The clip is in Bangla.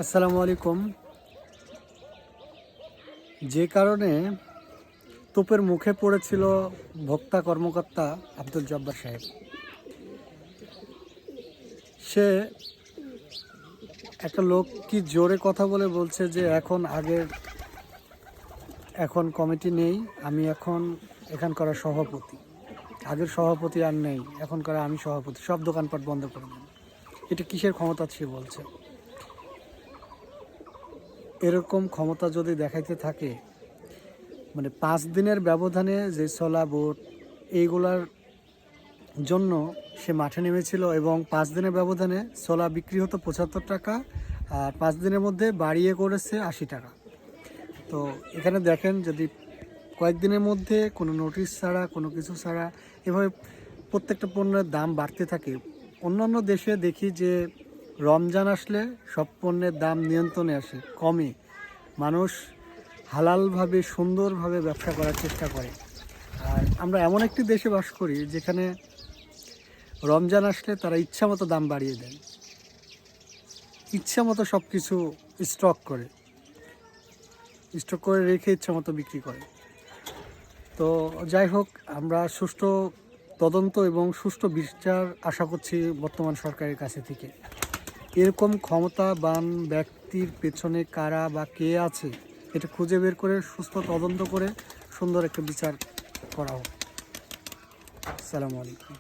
আসসালামু আলাইকুম। যে কারণে তোপের মুখে পড়েছিল ভোক্তা কর্মকর্তা আব্দুল জব্বার সাহেব, সে একটা লোক কি জোরে কথা বলে বলছে যে এখন কমিটি নেই, আমি এখন এখানকার সভাপতি, আগের সভাপতি আর নেই, এখনকার আমি সভাপতি, সব দোকানপাট বন্ধ করে দেন। এটা কিসের ক্ষমতা সে বলছে? এরকম ক্ষমতা যদি দেখাইতে থাকে, মানে 5 দিনের ব্যবধানে যে ছোলা বুট এইগুলার জন্য সে মাঠে নেমেছিল এবং 5 দিনের ব্যবধানে ছোলা বিক্রি হতো 75 টাকা, আর 5 দিনের মধ্যে বাড়িয়ে করেছে 80 টাকা। তো এখানে দেখেন, যদি কয়েকদিনের মধ্যে কোনো নোটিশ ছাড়া, কোনো কিছু ছাড়া এভাবে প্রত্যেকটা পণ্যের দাম বাড়তে থাকে। অন্যান্য দেশে দেখি যে রমজান আসলে সব পণ্যের দাম নিয়ন্ত্রণে আসে, কমে, মানুষ হালালভাবে সুন্দরভাবে ব্যবসা করার চেষ্টা করে। আর আমরা এমন একটি দেশে বাস করি যেখানে রমজান আসলে তারা ইচ্ছা মতো দাম বাড়িয়ে দেয়, ইচ্ছা মতো সব কিছু স্টক করে রেখে ইচ্ছা মতো বিক্রি করে। তো যাই হোক, আমরা সুষ্ঠু তদন্ত এবং সুষ্ঠু বিচার আশা করছি বর্তমান সরকারের কাছে থেকে। এরকম ক্ষমতাবান ব্যক্তির পেছনে কারা বা কে আছে, এটা খুঁজে বের করে সুস্থ তদন্ত করে সুন্দর একটা বিচার করা হোক। আসসালামু আলাইকুম।